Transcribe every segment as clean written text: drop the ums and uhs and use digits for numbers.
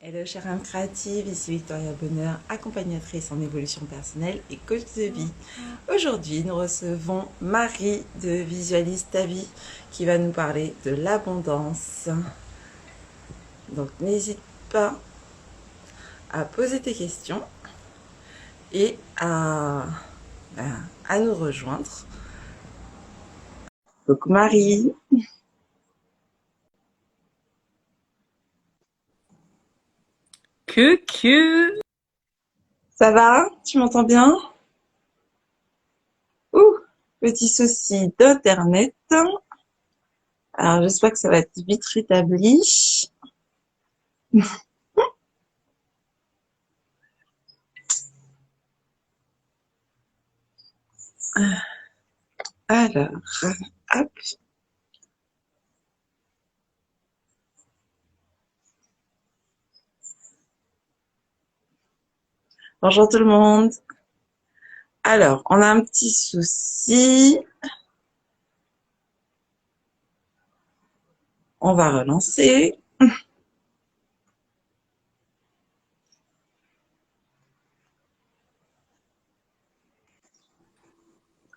Hello chère âme créative, ici Victoria Bonheur, accompagnatrice en évolution personnelle et coach de vie. Aujourd'hui, nous recevons Marie de Visualise ta vie qui va nous parler de l'abondance. Donc n'hésite pas à poser tes questions et à nous rejoindre. Donc Marie, Que. ça va? Tu m'entends bien? Ouh, petit souci d'internet. Alors j'espère que ça va être vite rétabli. Alors, hop. Bonjour tout le monde. Alors, on a un petit souci. On va relancer.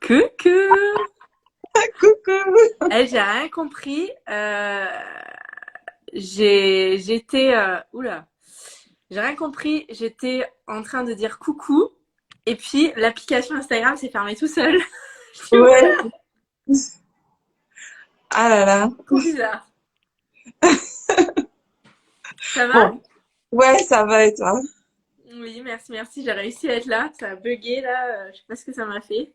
Que. Coucou. J'ai rien compris. J'étais. Oula. J'ai rien compris. J'étais en train de dire coucou. Et puis, l'application Instagram s'est fermée tout seul. Je dis, Ouais. oula, Ah là là. trop bizarre. Ça va? Bon. Ouais, ça va et toi? Oui, merci, merci. J'ai réussi à être là. Ça a bugué là. Je sais pas ce que ça m'a fait.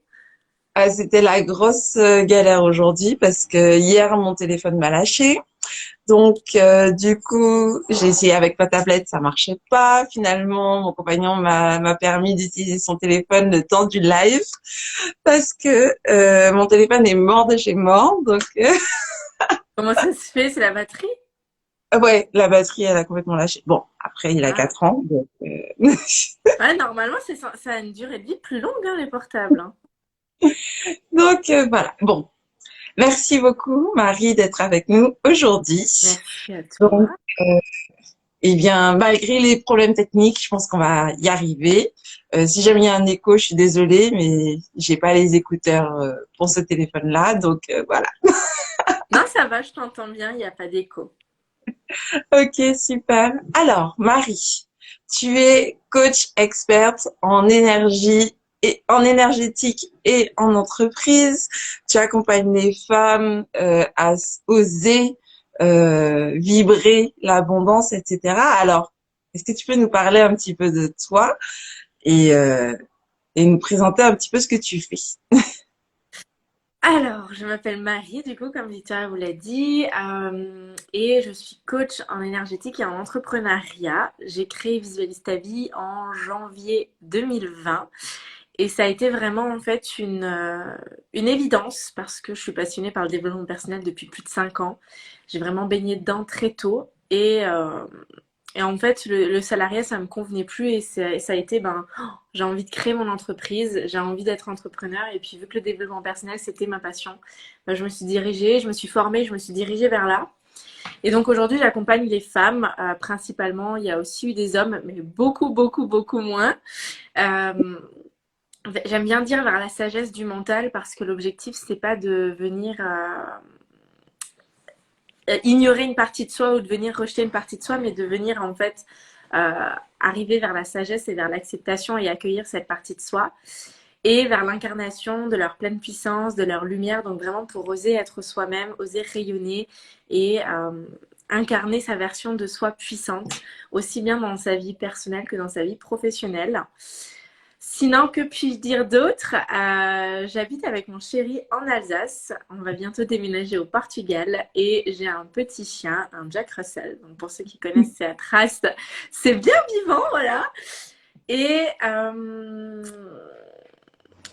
C'était la grosse galère aujourd'hui parce que hier, mon téléphone m'a lâché. Donc, du coup, j'ai essayé avec ma tablette, ça marchait pas. Finalement, mon compagnon m'a permis d'utiliser son téléphone le temps du live parce que mon téléphone est mort de chez mort. Donc, Comment ça se fait? C'est la batterie? ouais, la batterie, elle a complètement lâché. Bon, après, il a Ah. 4 ans, donc Ouais, normalement, ça a une durée de vie plus longue, hein, les portables, hein. donc voilà. Bon, merci beaucoup, Marie, d'être avec nous aujourd'hui. Merci à Donc, toi. eh bien, malgré les problèmes techniques, je pense qu'on va y arriver. Si jamais il y a un écho, je suis désolée, mais j'ai pas les écouteurs pour ce téléphone-là, donc voilà. Non, ça va, je t'entends bien, il n'y a pas d'écho. Ok, super. Alors, Marie, tu es coach experte en énergie et en énergétique et en entreprise. Tu accompagnes les femmes à oser vibrer l'abondance, etc. Alors, est-ce que tu peux nous parler un petit peu de toi et, euh, et nous présenter un petit peu ce que tu fais? Alors, je m'appelle Marie, du coup, comme Victoria vous l'a dit, et je suis coach en énergétique et en entrepreneuriat. J'ai créé Visualise ta vie en janvier 2020 et ça a été vraiment en fait une évidence parce que je suis passionnée par le développement personnel depuis plus de 5 ans. J'ai vraiment baigné dedans très tôt et en fait, le salariat, ça me convenait plus et ça a été, j'ai envie de créer mon entreprise, j'ai envie d'être entrepreneur. Et puis, vu que le développement personnel, c'était ma passion, je me suis dirigée, je me suis formée, je me suis dirigée vers là. Et donc, aujourd'hui, j'accompagne les femmes, principalement. Il y a aussi eu des hommes, mais beaucoup, beaucoup, beaucoup moins. Euh, J'aime bien dire vers la sagesse du mental parce que l'objectif, c'est pas de venir ignorer une partie de soi ou de venir rejeter une partie de soi, mais de venir en fait arriver vers la sagesse et vers l'acceptation et accueillir cette partie de soi et vers l'incarnation de leur pleine puissance, de leur lumière, donc vraiment pour oser être soi-même, oser rayonner et incarner sa version de soi puissante, aussi bien dans sa vie personnelle que dans sa vie professionnelle. Sinon, que puis-je dire d'autre? J'habite avec mon chéri en Alsace. On va bientôt déménager au Portugal et j'ai un petit chien, un Jack Russell. Donc pour ceux qui connaissent cette race, c'est bien vivant, voilà. Et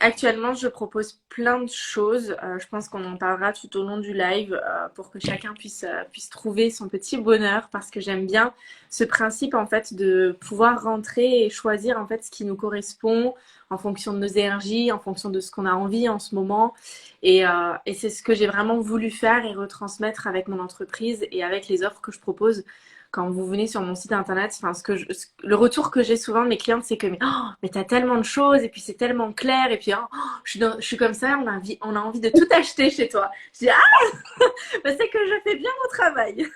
actuellement, je propose plein de choses. Je pense qu'on en parlera tout au long du live pour que chacun puisse trouver son petit bonheur parce que j'aime bien ce principe en fait de pouvoir rentrer et choisir en fait ce qui nous correspond en fonction de nos énergies, en fonction de ce qu'on a envie en ce moment. Et c'est ce que j'ai vraiment voulu faire et retransmettre avec mon entreprise et avec les offres que je propose quand vous venez sur mon site internet, enfin, le retour que j'ai souvent de mes clientes, c'est que mais t'as tellement de choses et puis c'est tellement clair et puis je suis comme ça, on a envie de tout acheter chez toi. Je dis bah, c'est que je fais bien mon travail.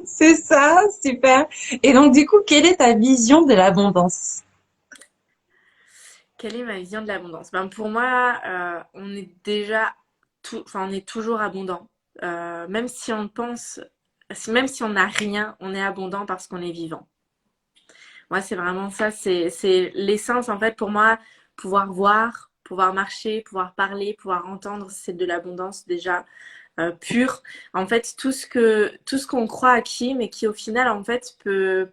C'est ça, super. Et donc, du coup, quelle est ta vision de l'abondance? Quelle est ma vision de l'abondance? Ben, pour moi, on est déjà enfin, on est toujours abondant. Même si on pense, même si on n'a rien, on est abondant parce qu'on est vivant. Moi, c'est vraiment ça, c'est l'essence en fait pour moi, pouvoir voir, pouvoir marcher, pouvoir parler, pouvoir entendre, c'est de l'abondance déjà pure. En fait, tout ce qu'on croit acquis, mais qui au final en fait peut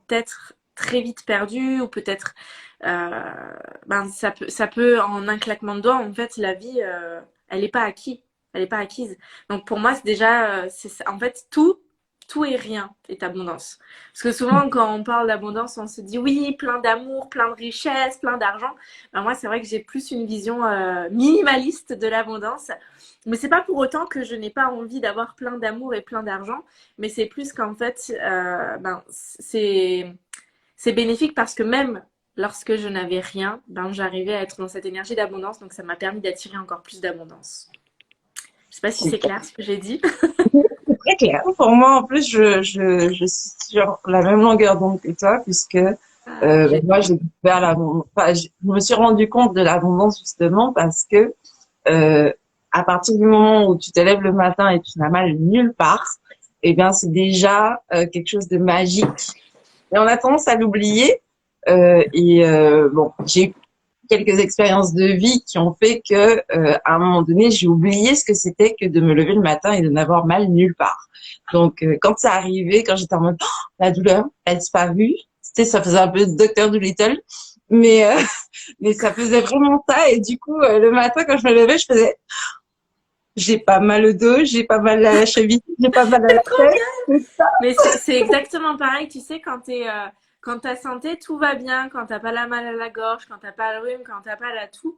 être très vite perdu ou peut-être ben ça peut en un claquement de doigts en fait la vie elle n'est pas acquise, elle est pas acquise. Donc pour moi c'est déjà en fait tout et rien est abondance. Parce que souvent, quand on parle d'abondance, on se dit oui, plein d'amour, plein de richesse, plein d'argent. Ben moi, c'est vrai que j'ai plus une vision minimaliste de l'abondance. Mais c'est pas pour autant que je n'ai pas envie d'avoir plein d'amour et plein d'argent. Mais c'est plus qu'en fait, ben, c'est bénéfique parce que même lorsque je n'avais rien, ben, j'arrivais à être dans cette énergie d'abondance. Donc ça m'a permis d'attirer encore plus d'abondance. Je sais pas si c'est clair ce que j'ai dit. Très clair. Pour moi, en plus, je suis sur la même longueur d'onde que toi, puisque Ah, moi, génial. j'ai découvert l'abondance. Enfin, je me suis rendu compte de l'abondance justement parce que euh, à partir du moment où tu te lèves le matin et tu n'as mal nulle part, eh bien, c'est déjà quelque chose de magique. Et on a tendance à l'oublier. Bon, j'ai eu quelques expériences de vie qui ont fait que, à un moment donné, j'ai oublié ce que c'était que de me lever le matin et de n'avoir mal nulle part. Donc, quand ça arrivait, quand j'étais en mode, oh, la douleur, elle a disparu. Tu sais, ça faisait un peu Docteur Dolittle, mais mais ça faisait vraiment ça. Et du coup, le matin, quand je me levais, je faisais, j'ai pas mal au dos, j'ai pas mal à la cheville, j'ai pas mal à la C'est trop tête. bien. Mais c'est exactement pareil, tu sais, quand ta santé, tout va bien, quand t'as pas la mal à la gorge, quand t'as pas le rhume, quand t'as pas la toux,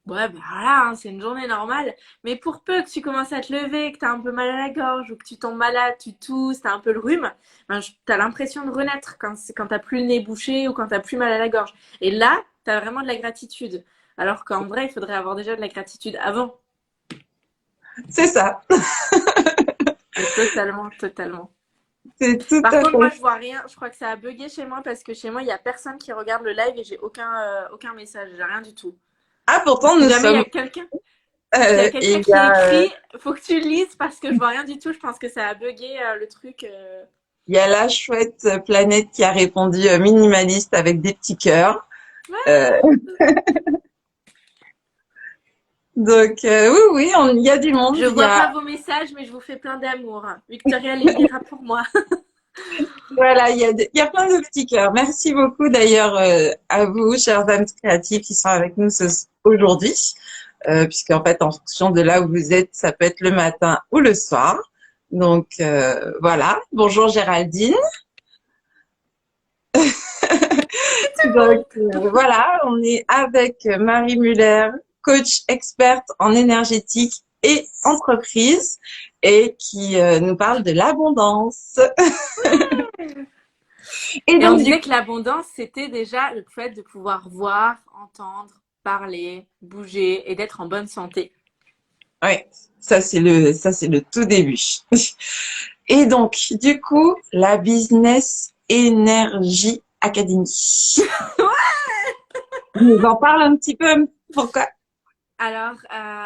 ouais, bah voilà, hein, c'est une journée normale. Mais pour peu que tu commences à te lever, que t'as un peu mal à la gorge ou que tu tombes malade, tu tousses, t'as un peu le rhume, ben, t'as l'impression de renaître quand t'as plus le nez bouché ou quand t'as plus mal à la gorge. Et là, t'as vraiment de la gratitude. Alors qu'en vrai, il faudrait avoir déjà de la gratitude avant. C'est ça. Mais totalement, totalement. C'est tout Par à contre, moi, fait. je vois rien. Je crois que ça a bugué chez moi parce que chez moi, il y a personne qui regarde le live et j'ai aucun message. J'ai rien du tout. Ah, Donc, pourtant, si nous jamais il y sommes, a quelqu'un, s'il y a et quelqu'un il y qui a, écrit, faut que tu lises parce que je vois rien du tout. Je pense que ça a bugué le truc. il y a la chouette planète qui a répondu minimaliste avec des petits cœurs. Euh, donc oui, oui, il y a du monde. Je Il y vois a pas vos messages, mais je vous fais plein d'amour. Victoria les lira pour moi. voilà, il y a plein de petits cœurs. Merci beaucoup d'ailleurs à vous, chers âmes créatives, qui sont avec nous aujourd'hui, puisqu'en fait, en fonction de là où vous êtes, ça peut être le matin ou le soir. Donc voilà. Bonjour Géraldine. Donc voilà, on est avec Marie Muller, coach experte en énergétique et entreprise, et qui nous parle de l'abondance. Et Et on donc du disait coup, que l'abondance, c'était déjà le fait de pouvoir voir, entendre, parler, bouger et d'être en bonne santé. ouais, ça c'est le tout début. Et donc du coup, la Business Energy Academy. On nous en parle un petit peu. Pourquoi? Alors,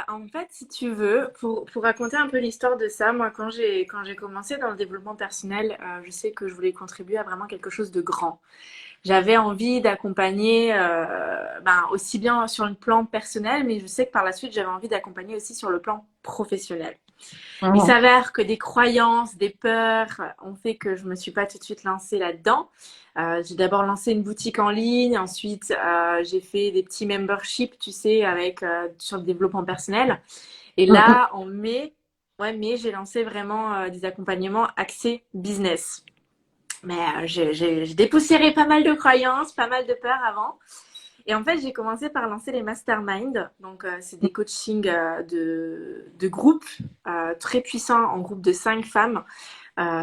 en fait, si tu veux, pour raconter un peu l'histoire de ça, moi, quand j'ai commencé dans le développement personnel, je sais que je voulais contribuer à vraiment quelque chose de grand. J'avais envie d'accompagner, ben, aussi bien sur le plan personnel, mais je sais que par la suite, j'avais envie d'accompagner aussi sur le plan professionnel. Il Mhm. s'avère que des croyances, des peurs ont fait que je me suis pas tout de suite lancée là-dedans. J'ai d'abord lancé une boutique en ligne, ensuite j'ai fait des petits memberships, tu sais, avec sur le développement personnel. Et Mhm. là, en mai, ouais, mai, j'ai lancé vraiment des accompagnements axés business. Mais j'ai dépoussiéré pas mal de croyances, pas mal de peurs avant. Et en fait, j'ai commencé par lancer les masterminds. Donc, c'est des coachings de groupe très puissants en groupe de 5 femmes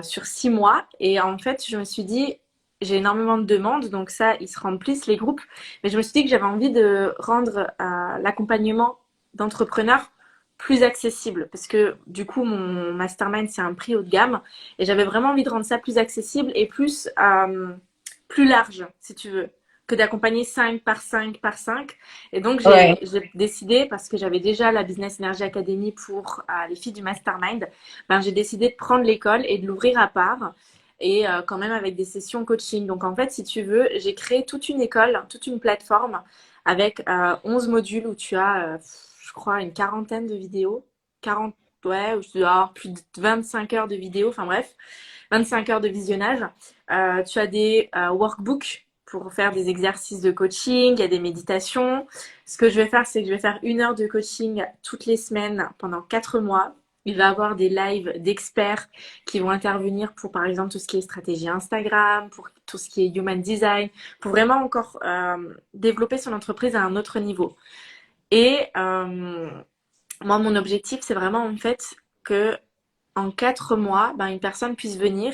sur 6 mois. Et en fait, je me suis dit, j'ai énormément de demandes, donc ça, ils se remplissent les groupes. Mais je me suis dit que j'avais envie de rendre l'accompagnement d'entrepreneurs plus accessible parce que du coup, mon mastermind, c'est un prix haut de gamme et j'avais vraiment envie de rendre ça plus accessible et plus large, si tu veux, que d'accompagner 5 par 5 par 5. Et donc, Ouais. j'ai décidé, parce que j'avais déjà la Business Energy Academy pour les filles du mastermind, ben, j'ai décidé de prendre l'école et de l'ouvrir à part et quand même avec des sessions coaching. Donc en fait, si tu veux, j'ai créé toute une école, toute une plateforme avec 11 modules où tu as, je crois, une quarantaine de vidéos. 40, ouais, où tu dois avoir plus de 25 heures de vidéos, enfin bref, 25 heures de visionnage. Tu as des workbooks pour faire des exercices de coaching, il y a des méditations. Ce que je vais faire, c'est que je vais faire 1 heure de coaching toutes les semaines pendant 4 mois. Il va y avoir des lives d'experts qui vont intervenir pour, par exemple, tout ce qui est stratégie Instagram, pour tout ce qui est human design, pour vraiment encore développer son entreprise à un autre niveau. Et moi, mon objectif, c'est vraiment en fait que en 4 mois, ben, une personne puisse venir,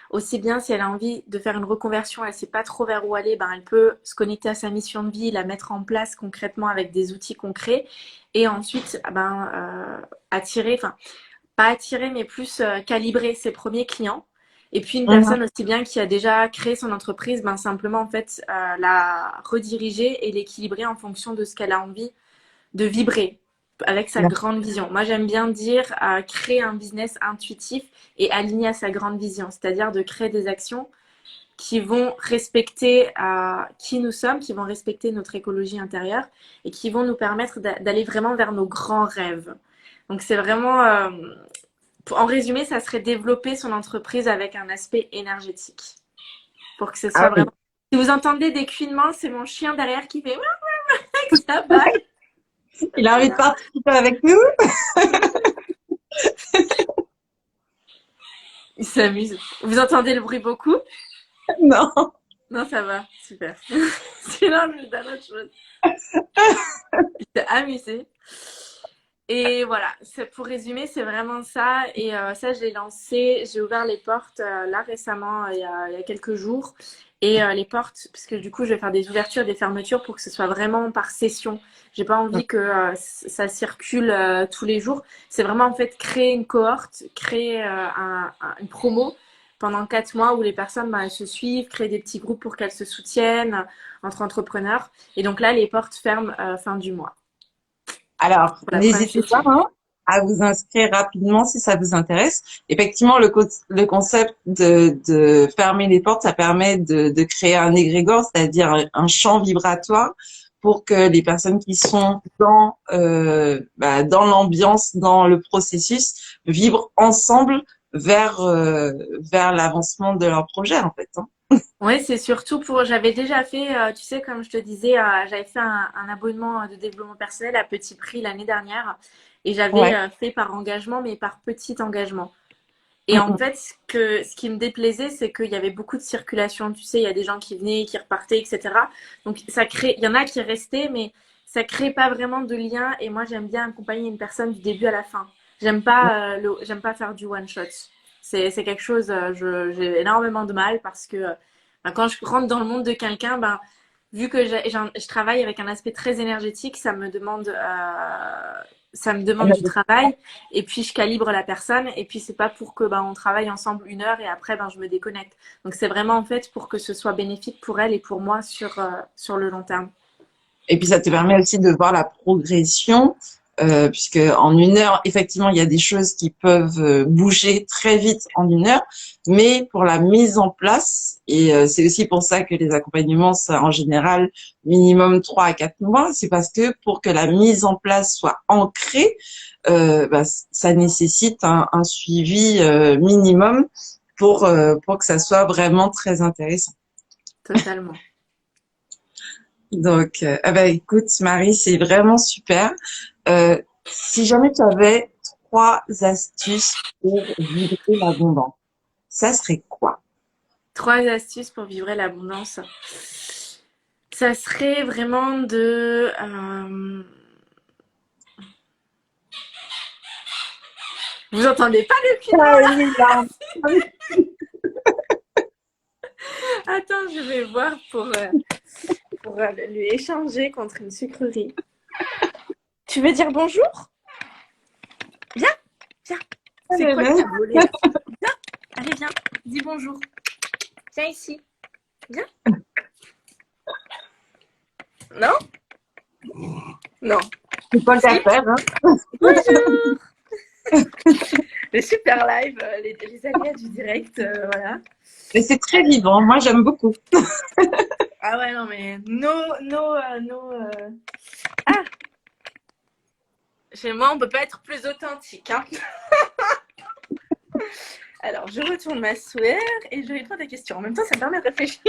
aussi bien si elle a envie de faire une reconversion, elle ne sait pas trop vers où aller, ben, elle peut se connecter à sa mission de vie, la mettre en place concrètement avec des outils concrets, et ensuite ben, attirer, enfin pas attirer, mais plus calibrer ses premiers clients. Et puis une Mhm. personne aussi bien qui a déjà créé son entreprise, ben simplement en fait la rediriger et l'équilibrer en fonction de ce qu'elle a envie de vibrer avec sa grande vision. Moi, j'aime bien dire créer un business intuitif et aligné à sa grande vision, c'est-à-dire de créer des actions qui vont respecter qui nous sommes, qui vont respecter notre écologie intérieure et qui vont nous permettre d'aller vraiment vers nos grands rêves. Donc c'est vraiment, en résumé, ça serait développer son entreprise avec un aspect énergétique pour que ce Ah soit oui. vraiment. Si vous entendez des cuinements, c'est mon chien derrière qui fait avec sa bague. Il a Trop envie de bien. participer avec nous? Il s'amuse. Vous entendez le bruit beaucoup? Non. Non, ça va, super. Sinon, je lui donne autre chose. Il s'est amusé. Et voilà, pour résumer, c'est vraiment ça. Et ça, je l'ai lancé, j'ai ouvert les portes là récemment, il y a quelques jours. Et les portes, parce que du coup, je vais faire des ouvertures, des fermetures pour que ce soit vraiment par session. J'ai pas envie que ça circule tous les jours. C'est vraiment en fait créer une cohorte, créer une promo pendant 4 mois où les personnes elles se suivent, créer des petits groupes pour qu'elles se soutiennent entre entrepreneurs. Et donc là, les portes ferment fin du mois Alors, pour la première n'hésitez pas session. hein, à vous inscrire rapidement si ça vous intéresse. Effectivement, le concept de fermer les portes, ça permet de créer un égrégore, c'est-à-dire un champ vibratoire pour que les personnes qui sont dans l'ambiance, dans le processus, vibrent ensemble vers vers l'avancement de leur projet en fait. Hein. Oui, c'est surtout pour. J'avais déjà fait, tu sais, comme je te disais, j'avais fait un abonnement de développement personnel à petit prix l'année dernière et j'avais Ouais. fait par engagement, mais par petit engagement. Et Mm, en mm. fait, ce qui me déplaisait, c'est qu'il y avait beaucoup de circulation. Tu sais, il y a des gens qui venaient, qui repartaient, etc. Donc, ça crée. Il y en a qui restaient, mais ça crée pas vraiment de lien. Et moi, j'aime bien accompagner une personne du début à la fin. J'aime pas faire du one shot. C'est quelque chose. J'ai énormément de mal parce que ben, quand je rentre dans le monde de quelqu'un, ben vu que je travaille avec un aspect très énergétique, ça me demande du travail. Et puis je calibre la personne. Et puis c'est pas pour que ben on travaille ensemble 1 heure et après ben je me déconnecte. Donc c'est vraiment en fait pour que ce soit bénéfique pour elle et pour moi sur le long terme. Et puis ça te permet aussi de voir la progression, puisque en 1 heure, effectivement, il y a des choses qui peuvent bouger très vite en 1 heure, mais pour la mise en place, et c'est aussi pour ça que les accompagnements, ça en général minimum 3 à 4 mois, c'est parce que pour que la mise en place soit ancrée, ça nécessite un suivi minimum pour que ça soit vraiment très intéressant. Totalement. Donc, écoute, Marie, c'est vraiment super. Si jamais tu avais 3 astuces pour vibrer l'abondance, ça serait quoi? 3 astuces pour vivre l'abondance. Ça serait vraiment Vous entendez pas le Ah piano? oui, là. Attends, je vais voir pour lui échanger contre une sucrerie. Tu veux dire bonjour? Viens, viens. C'est quoi que t'as volé là? Viens, allez, viens. Dis bonjour. Viens ici. Viens. Non? Non. C'est pas qu'à Si. faire, hein. Bonjour. Le super live, les aléas du direct, voilà. Mais c'est très vivant. Moi, j'aime beaucoup. Ah ouais, non, mais Ah, chez moi, on peut pas être plus authentique, hein. Alors, je retourne ma swear et je réponds à ta question. En même temps, ça me permet de réfléchir.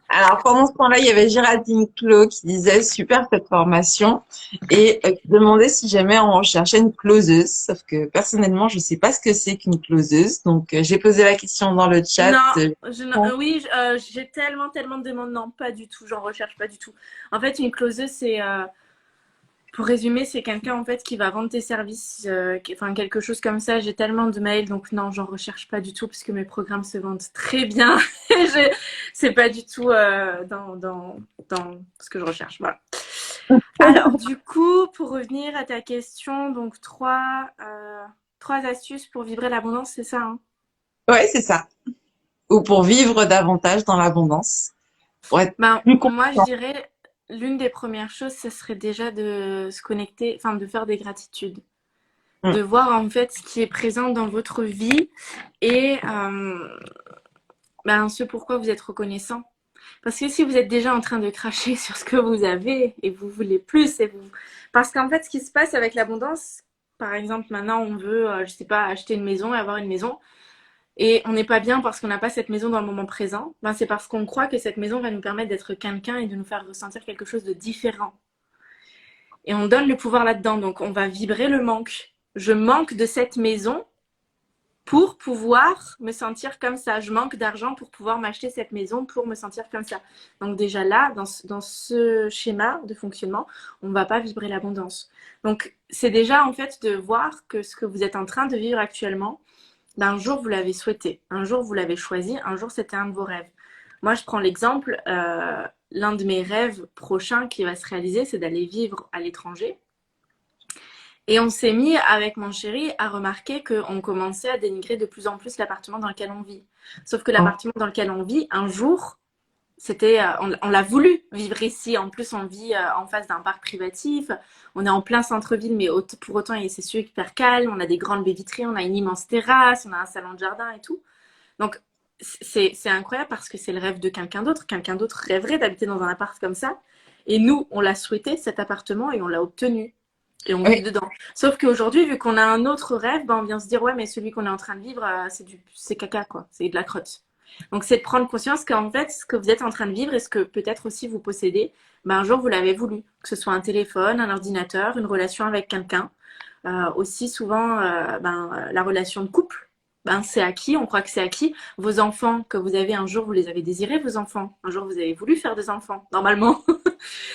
Alors, pendant ce temps-là, il y avait Géraldine Clos qui disait super cette formation et qui demandait si jamais on recherchait une closeuse. Sauf que personnellement, je sais pas ce que c'est qu'une closeuse. Donc, j'ai posé la question dans le chat. Non, oui, j'ai tellement de demandes. Non, pas du tout. J'en recherche pas du tout. En fait, une closeuse, c'est pour résumer, c'est quelqu'un en fait qui va vendre tes services, enfin quelque chose comme ça. J'ai tellement de mails, donc non, j'en recherche pas du tout parce que mes programmes se vendent très bien. C'est pas du tout dans ce que je recherche. Voilà. Alors, du coup, pour revenir à ta question, donc trois astuces pour vibrer l'abondance, c'est ça, hein? Ouais, c'est ça. Ou pour vivre davantage dans l'abondance, pour être Ben, plus moi, je confiant. dirais l'une des premières choses, ce serait déjà de se connecter, enfin de faire des gratitudes, Mm. de voir en fait ce qui est présent dans votre vie et ben, ce pourquoi vous êtes reconnaissant. Parce que si vous êtes déjà en train de cracher sur ce que vous avez et vous voulez plus, parce qu'en fait, ce qui se passe avec l'abondance, par exemple, maintenant on veut, je sais pas, acheter une maison et avoir une maison. Et on n'est pas bien parce qu'on n'a pas cette maison dans le moment présent, ben c'est parce qu'on croit que cette maison va nous permettre d'être quelqu'un et de nous faire ressentir quelque chose de différent. Et on donne le pouvoir là-dedans, donc on va vibrer le manque. Je manque de cette maison pour pouvoir me sentir comme ça. Je manque d'argent pour pouvoir m'acheter cette maison pour me sentir comme ça. Donc déjà là, dans ce schéma de fonctionnement, on ne va pas vibrer l'abondance. Donc c'est déjà en fait de voir que ce que vous êtes en train de vivre actuellement, d'un jour vous l'avez souhaité, un jour vous l'avez choisi, un jour c'était un de vos rêves. Moi je prends l'exemple, l'un de mes rêves prochains qui va se réaliser, c'est d'aller vivre à l'étranger. Et on s'est mis avec mon chéri à remarquer qu'on commençait à dénigrer de plus en plus l'appartement dans lequel on vit. Sauf que l'appartement dans lequel on vit, un jour, on l'a voulu vivre ici. En plus, on vit en face d'un parc privatif. On est en plein centre-ville, mais pour autant, c'est super calme. On a des grandes baies vitrées, on a une immense terrasse, on a un salon de jardin et tout. Donc, c'est incroyable parce que c'est le rêve de quelqu'un d'autre. Quelqu'un d'autre rêverait d'habiter dans un appart comme ça. Et nous, on l'a souhaité, cet appartement, et on l'a obtenu. Et on vit Oui, dedans. Sauf qu'aujourd'hui, vu qu'on a un autre rêve, ben on vient se dire, ouais, mais celui qu'on est en train de vivre, c'est caca, quoi. C'est de la crotte. Donc, c'est de prendre conscience qu'en fait, ce que vous êtes en train de vivre et ce que peut-être aussi vous possédez, ben, un jour, vous l'avez voulu. Que ce soit un téléphone, un ordinateur, une relation avec quelqu'un. Aussi, souvent, la relation de couple. Ben, c'est acquis, on croit que c'est acquis. Vos enfants que vous avez un jour, vous les avez désirés, vos enfants. Un jour, vous avez voulu faire des enfants, normalement.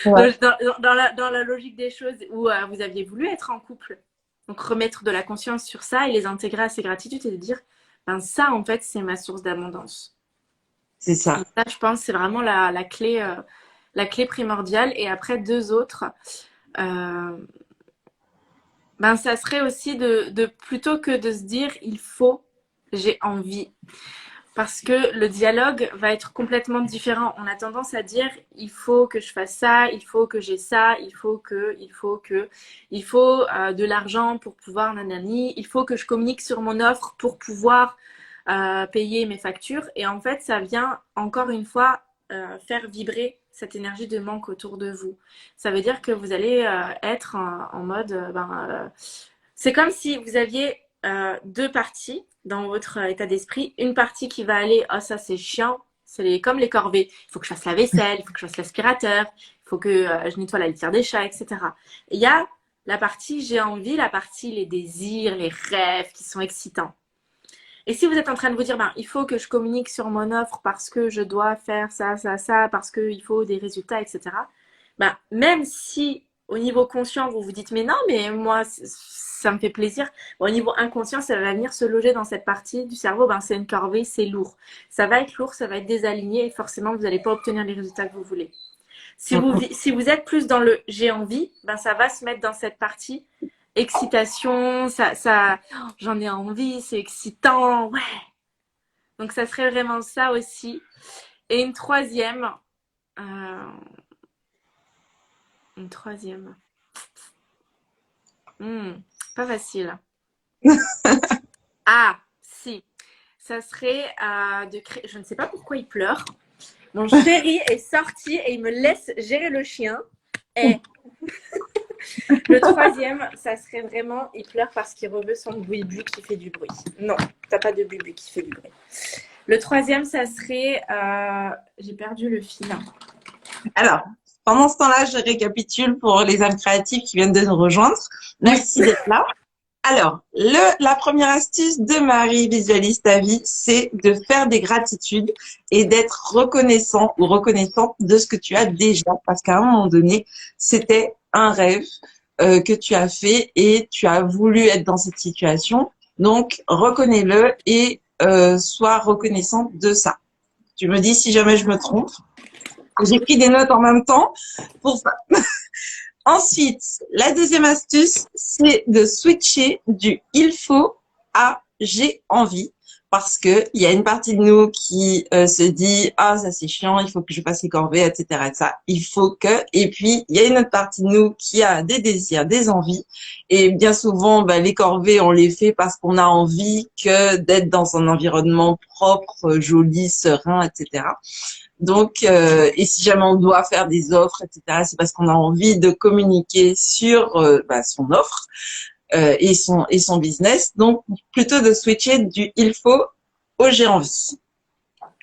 ouais, Dans la logique des choses où vous aviez voulu être en couple. Donc remettre de la conscience sur ça et les intégrer à ces gratitudes et de dire, ben ça en fait c'est ma source d'abondance. c'est Et ça. ça je pense c'est vraiment la clé primordiale. Et après deux autres, euh, ben ça serait aussi de plutôt que de se dire il faut, j'ai envie. Parce que le dialogue va être complètement différent. On a tendance à dire il faut que je fasse ça, il faut que j'ai ça, il faut de l'argent pour pouvoir nanani, il faut que je communique sur mon offre pour pouvoir payer mes factures. Et en fait, ça vient encore une fois faire vibrer cette énergie de manque autour de vous. Ça veut dire que vous allez être en mode c'est comme si vous aviez deux parties dans votre état d'esprit. Une partie qui va aller, oh ça c'est chiant, comme les corvées. Il faut que je fasse la vaisselle, il faut que je fasse l'aspirateur, il faut que je nettoie la litière des chats, etc. Et il y a la partie j'ai envie, la partie les désirs, les rêves qui sont excitants. Et si vous êtes en train de vous dire, ben, il faut que je communique sur mon offre parce que je dois faire ça, parce qu'il faut des résultats, etc. Ben, même si au niveau conscient, vous vous dites, mais non, mais moi, ça me fait plaisir. Bon, au niveau inconscient, ça va venir se loger dans cette partie du cerveau. Ben, c'est une corvée, c'est lourd. Ça va être lourd, ça va être désaligné et forcément, vous n'allez pas obtenir les résultats que vous voulez. Si vous êtes plus dans le j'ai envie, ben, ça va se mettre dans cette partie excitation, j'en ai envie, c'est excitant, ouais. Donc, ça serait vraiment ça aussi. Et euh, une troisième, hmm, pas facile. Ah, si. Ça serait de créer. Je ne sais pas pourquoi il pleure. Mon chéri est sorti et il me laisse gérer le chien. Et le troisième, ça serait vraiment, il pleure parce qu'il reveut son boui-boui qui fait du bruit. Non, t'as pas de boui-boui qui fait du bruit. Le troisième, ça serait, j'ai perdu le fil. Alors, pendant ce temps-là, je récapitule pour les âmes créatives qui viennent de nous rejoindre. Merci d'être là. Alors, la première astuce de Marie Visualise ta vie, c'est de faire des gratitudes et d'être reconnaissant ou reconnaissante de ce que tu as déjà, parce qu'à un moment donné, c'était un rêve que tu as fait et tu as voulu être dans cette situation. Donc, reconnais-le et sois reconnaissante de ça. Tu me dis si jamais je me trompe. J'ai pris des notes en même temps pour ça. Ensuite, la deuxième astuce, c'est de switcher du il faut à j'ai envie. Parce que il y a une partie de nous qui se dit ah ça c'est chiant, il faut que je fasse les corvées, etc. Et ça, il faut que. Et puis il y a une autre partie de nous qui a des désirs, des envies. Et bien souvent, les corvées on les fait parce qu'on a envie que d'être dans un environnement propre, joli, serein, etc. Donc, et si jamais on doit faire des offres, etc., c'est parce qu'on a envie de communiquer sur son offre et son business. Donc, plutôt de switcher du il faut au j'ai envie.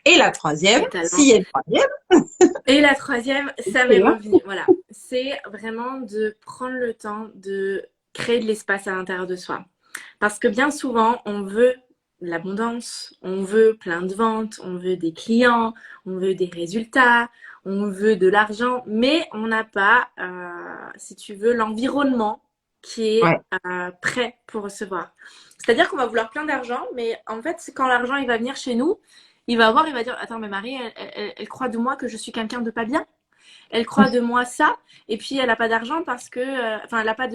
Et la troisième, s'il y a une troisième. Et la troisième, ça m'est revenu. Voilà, c'est vraiment de prendre le temps de créer de l'espace à l'intérieur de soi. Parce que bien souvent, on veut l'abondance, on veut plein de ventes, on veut des clients, on veut des résultats, on veut de l'argent, mais on n'a pas, si tu veux, l'environnement qui est prêt pour recevoir. C'est-à-dire qu'on va vouloir plein d'argent, mais en fait, quand l'argent il va venir chez nous, il va voir, il va dire, attends, mais Marie, elle croit de moi que je suis quelqu'un de pas bien. Elle croit de moi ça, et puis elle n'a pas d'argent parce que, elle a pas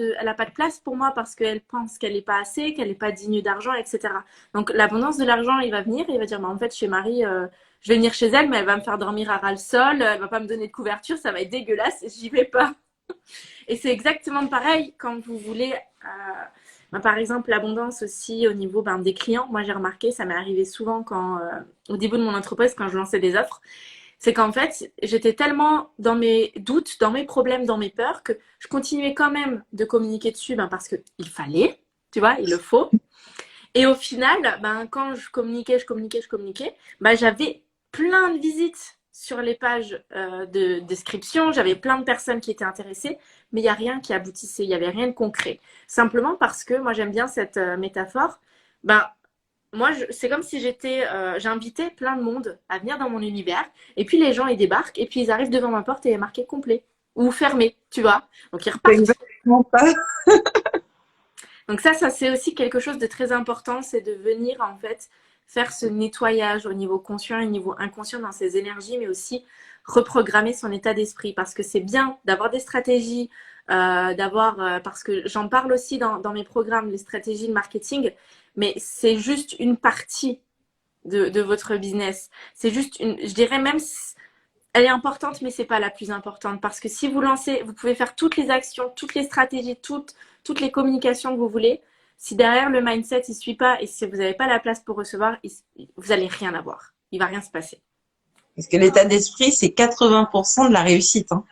de place pour moi parce qu'elle pense qu'elle n'est pas assez, qu'elle n'est pas digne d'argent, etc. Donc l'abondance de l'argent, il va venir et il va dire, en fait, chez Marie, je vais venir chez elle, mais elle va me faire dormir à ras le sol, elle va pas me donner de couverture, ça va être dégueulasse, j'y vais pas. Et c'est exactement pareil quand vous voulez, par exemple, l'abondance aussi au niveau des clients. Moi, j'ai remarqué, ça m'est arrivé souvent au début de mon entreprise, quand je lançais des offres. C'est qu'en fait, j'étais tellement dans mes doutes, dans mes problèmes, dans mes peurs, que je continuais quand même de communiquer dessus parce qu'il fallait, tu vois, il le faut. Et au final, quand je communiquais, j'avais plein de visites sur les pages de description, j'avais plein de personnes qui étaient intéressées, mais il n'y a rien qui aboutissait, il n'y avait rien de concret. Simplement parce que moi, j'aime bien cette métaphore. Moi, c'est comme si j'invitais plein de monde à venir dans mon univers, et puis les gens, ils débarquent, et puis ils arrivent devant ma porte et il est marqué complet, ou fermé, tu vois. Donc, ils repartent. C'est exactement ça. Donc ça c'est aussi quelque chose de très important, c'est de venir, en fait, faire ce nettoyage au niveau conscient et au niveau inconscient dans ses énergies, mais aussi reprogrammer son état d'esprit, parce que c'est bien d'avoir des stratégies, parce que j'en parle aussi dans mes programmes, les stratégies de marketing, mais c'est juste une partie de votre business. C'est juste je dirais même, elle est importante, mais c'est pas la plus importante, parce que si vous lancez, vous pouvez faire toutes les actions, toutes les stratégies, toutes les communications que vous voulez. Si derrière le mindset il suit pas et si vous n'avez pas la place pour recevoir, vous allez rien avoir. Il va rien se passer. Parce que l'état d'esprit, c'est 80% de la réussite. Hein.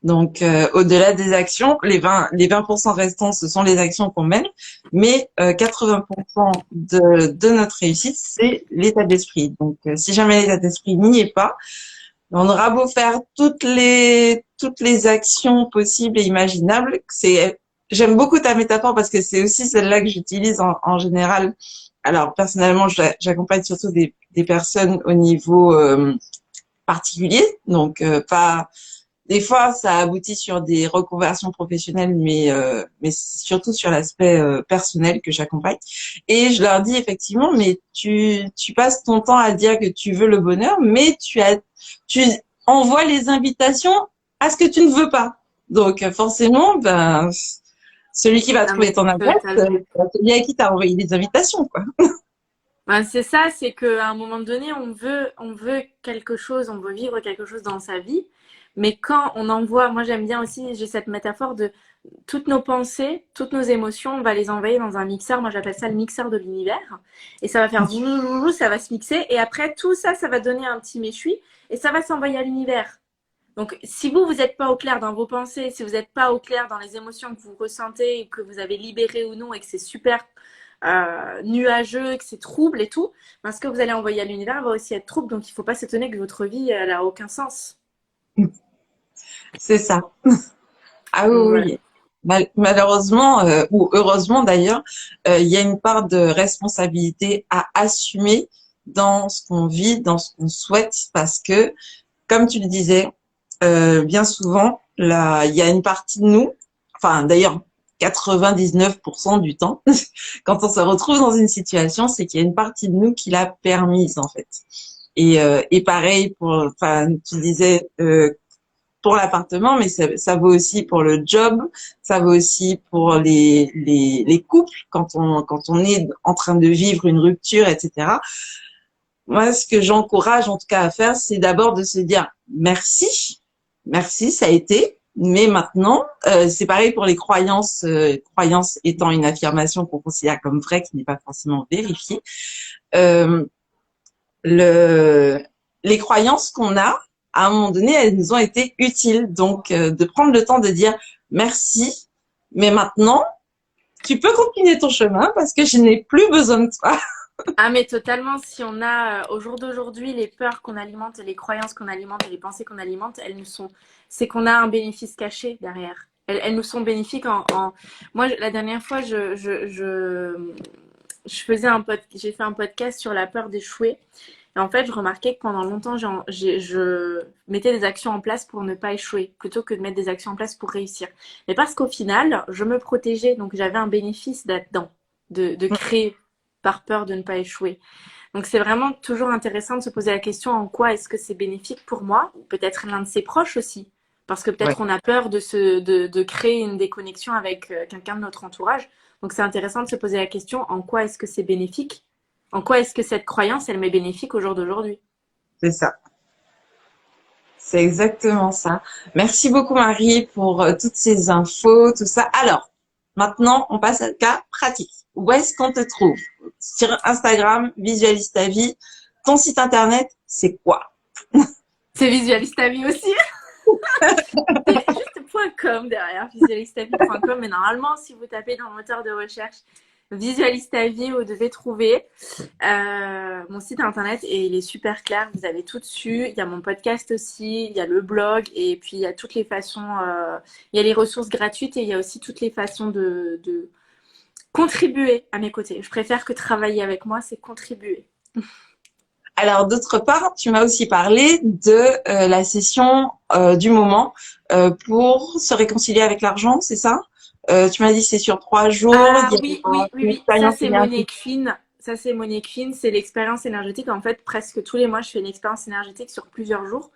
Donc, au-delà des actions, les 20% restants, ce sont les actions qu'on mène, mais 80% de notre réussite, c'est l'état d'esprit. Donc, si jamais l'état d'esprit n'y est pas, on aura beau faire toutes les actions possibles et imaginables. J'aime beaucoup ta métaphore parce que c'est aussi celle-là que j'utilise en général. Alors, personnellement, j'accompagne surtout des personnes au niveau particulier, donc pas des fois, ça aboutit sur des reconversions professionnelles, mais surtout sur l'aspect personnel que j'accompagne. Et je leur dis effectivement, mais tu passes ton temps à dire que tu veux le bonheur, mais tu envoies les invitations à ce que tu ne veux pas. Donc forcément, ben celui qui va Ah, trouver mais ton adresse, totalement. c'est celui à qui t'as envoyé les invitations, quoi. Ben, c'est ça, c'est qu'à un moment donné, on veut quelque chose, on veut vivre quelque chose dans sa vie. Mais quand on envoie, moi j'aime bien aussi, j'ai cette métaphore de toutes nos pensées, toutes nos émotions, on va les envoyer dans un mixeur. Moi j'appelle ça le mixeur de l'univers. Et ça va faire zouzouzou, ça va se mixer. Et après tout ça, ça va donner un petit méchoui et ça va s'envoyer à l'univers. Donc, si vous n'êtes pas au clair dans vos pensées, si vous n'êtes pas au clair dans les émotions que vous ressentez, que vous avez libérées ou non, et que c'est super nuageux, que c'est trouble et tout, ben, ce que vous allez envoyer à l'univers va aussi être trouble. Donc, il ne faut pas s'étonner que votre vie, elle a aucun sens. C'est ça. Ah oui, Donc, voilà. oui. Malheureusement, ou heureusement d'ailleurs, il y a une part de responsabilité à assumer dans ce qu'on vit, dans ce qu'on souhaite, parce que, comme tu le disais, bien souvent, là, il y a une partie de nous, enfin d'ailleurs 99% du temps, quand on se retrouve dans une situation, c'est qu'il y a une partie de nous qui l'a permise en fait. Et pareil pour, enfin, tu disais pour l'appartement, mais ça vaut aussi pour le job, ça vaut aussi pour les couples quand on est en train de vivre une rupture, etc. Moi, ce que j'encourage en tout cas à faire, c'est d'abord de se dire merci, merci, ça a été. Mais maintenant, c'est pareil pour les croyances, croyances étant une affirmation qu'on considère comme vraie, qui n'est pas forcément vérifiée. Euh, le, les croyances qu'on a, à un moment donné, elles nous ont été utiles. Donc, de prendre le temps de dire merci, mais maintenant, tu peux continuer ton chemin parce que je n'ai plus besoin de toi. Ah, mais totalement, si on a au jour d'aujourd'hui les peurs qu'on alimente, les croyances qu'on alimente et les pensées qu'on alimente, elles nous sont, c'est qu'on a un bénéfice caché derrière. Elles nous sont bénéfiques Moi, la dernière fois, je faisais j'ai fait un podcast sur la peur d'échouer. Et en fait, je remarquais que pendant longtemps, je mettais des actions en place pour ne pas échouer, plutôt que de mettre des actions en place pour réussir. Mais parce qu'au final, je me protégeais, donc j'avais un bénéfice là-dedans, de créer par peur de ne pas échouer. Donc c'est vraiment toujours intéressant de se poser la question en quoi est-ce que c'est bénéfique pour moi, ou peut-être l'un de ses proches aussi. Parce que Ouais, peut-être on a peur de créer une déconnexion avec quelqu'un de notre entourage. Donc c'est intéressant de se poser la question en quoi est-ce que c'est bénéfique, en quoi est-ce que cette croyance, elle m'est bénéfique au jour d'aujourd'hui. c'est ça. C'est exactement ça. Merci beaucoup Marie pour toutes ces infos, tout ça. Alors, maintenant, on passe à cas pratique. Où est-ce qu'on te trouve? Sur Instagram, Visualise ta vie. Ton site internet, c'est quoi? C'est Visualise ta vie aussi. C'est juste .com derrière, visualisetavie.com. Mais normalement, si vous tapez dans le moteur de recherche Visualise ta vie, vous devez trouver mon site internet et il est super clair. Vous avez tout dessus. Il y a mon podcast aussi, il y a le blog et puis il y a toutes les façons. Il y a les ressources gratuites et il y a aussi toutes les façons de contribuer à mes côtés. Je préfère que travailler avec moi, c'est contribuer. Alors, d'autre part, tu m'as aussi parlé de la session du moment pour se réconcilier avec l'argent, c'est ça? Tu m'as dit c'est sur 3 jours, il Ah y oui, a oui, oui, une oui. Ça, expérience c'est énergétique. Monique Finn. Ça, c'est Monique Finn. C'est l'expérience énergétique. En fait, presque tous les mois, je fais une expérience énergétique sur plusieurs jours.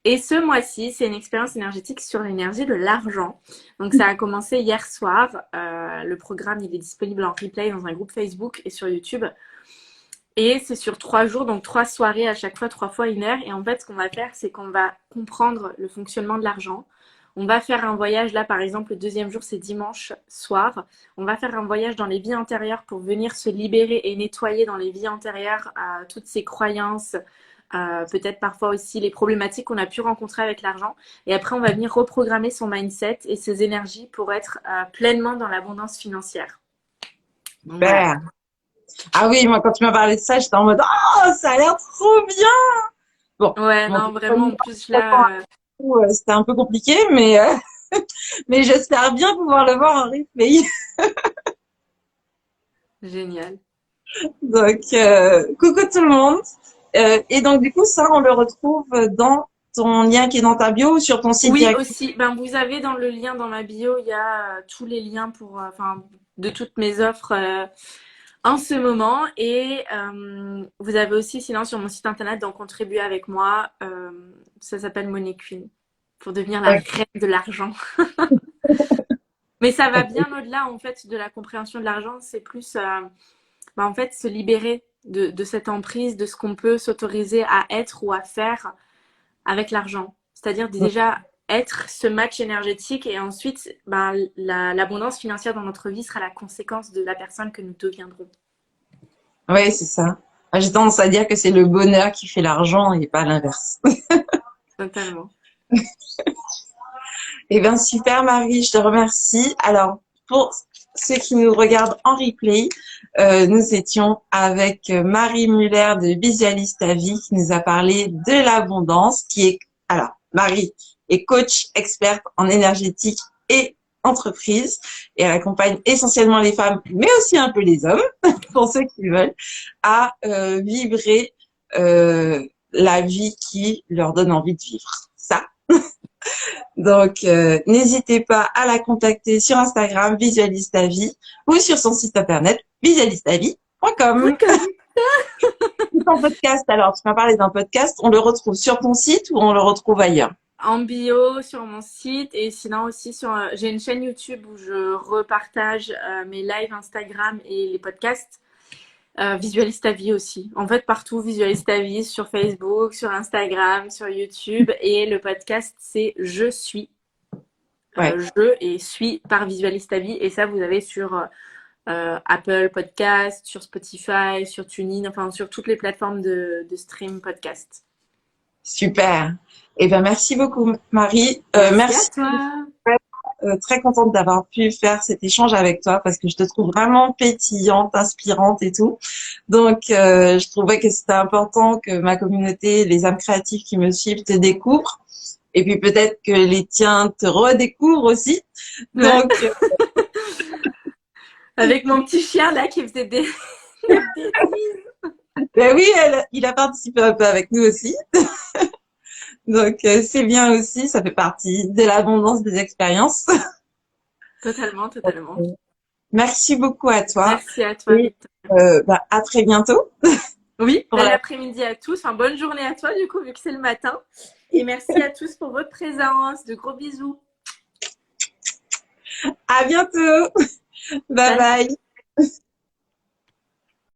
Et ce mois-ci, c'est une expérience énergétique sur l'énergie de l'argent. Donc, ça a commencé hier soir. Le programme, il est disponible en replay dans un groupe Facebook et sur YouTube. Et c'est sur 3 jours, donc 3 soirées à chaque fois, 3 fois 1 heure. Et en fait, ce qu'on va faire, c'est qu'on va comprendre le fonctionnement de l'argent. On va faire un voyage, là par exemple, le deuxième jour, c'est dimanche soir. On va faire un voyage dans les vies antérieures pour venir se libérer et nettoyer dans les vies antérieures toutes ces croyances, peut-être parfois aussi les problématiques qu'on a pu rencontrer avec l'argent. Et après, on va venir reprogrammer son mindset et ses énergies pour être pleinement dans l'abondance financière. Donc voilà. Super. Ah oui, moi quand tu m'as parlé de ça, j'étais en mode oh, ça a l'air trop bien. Bon, Ouais, mon non, vraiment, téléphone, en plus là, c'était un peu compliqué, mais mais j'espère bien pouvoir le voir en replay. génial. Donc coucou tout le monde. Et donc du coup ça, on le retrouve dans. ton lien qui est dans ta bio ou sur ton site Oui, direct? aussi. Ben, vous avez dans le lien dans ma bio, il y a tous les liens pour, enfin, de toutes mes offres en ce moment. Et vous avez aussi, sinon, sur mon site internet, dans Contribuer avec moi, ça s'appelle Money Queen, pour devenir la reine de l'argent. Mais ça va bien au-delà, en fait, de la compréhension de l'argent. C'est plus, ben, en fait, se libérer de cette emprise, de ce qu'on peut s'autoriser à être ou à faire avec l'argent. C'est-à-dire déjà être ce match énergétique et ensuite, ben, l'abondance financière dans notre vie sera la conséquence de la personne que nous deviendrons. Oui, c'est ça. Moi, j'ai tendance à dire que c'est le bonheur qui fait l'argent et pas l'inverse. Totalement. Eh bien, super, Marie, je te remercie. Alors, pour ceux qui nous regardent en replay, nous étions avec Marie Muller de Visualise ta vie qui nous a parlé de l'abondance, qui est, alors, Marie est coach experte en énergétique et entreprise et elle accompagne essentiellement les femmes, mais aussi un peu les hommes, pour ceux qui veulent, à vibrer la vie qui leur donne envie de vivre. Ça, donc, n'hésitez pas à la contacter sur Instagram, Visualise ta vie, ou sur son site internet, visualisetavie.com. Ton podcast, alors, tu m'as parlé d'un podcast, on le retrouve sur ton site ou on le retrouve ailleurs? En bio sur mon site et sinon aussi sur j'ai une chaîne YouTube où je repartage mes lives Instagram et les podcasts. Visualise ta vie aussi. En fait, partout, visualise ta vie sur Facebook, sur Instagram, sur YouTube. Et le podcast, c'est Je suis. Ouais, Je et suis par Visualise ta vie. Et ça, vous avez sur Apple Podcast, sur Spotify, sur TuneIn, enfin sur toutes les plateformes de stream podcast. super. Eh ben, merci beaucoup, Marie. Merci à Merci. toi. Très contente d'avoir pu faire cet échange avec toi parce que je te trouve vraiment pétillante, inspirante et tout. Donc, je trouvais que c'était important que ma communauté, les âmes créatives qui me suivent, te découvrent. Et puis peut-être que les tiens te redécouvrent aussi. Ouais. Donc, Avec mon petit chien là qui faisait des bêtises. ben oui, il a participé un peu avec nous aussi. Donc, c'est bien aussi, ça fait partie de l'abondance des expériences. Totalement, totalement. Merci beaucoup à toi Merci à toi, et Victor. à très bientôt Oui, pour bel la... après-midi à tous. Enfin, bonne journée à toi, du coup, vu que c'est le matin. Et merci à tous pour votre présence. De gros bisous. À bientôt. Bye Salut. bye.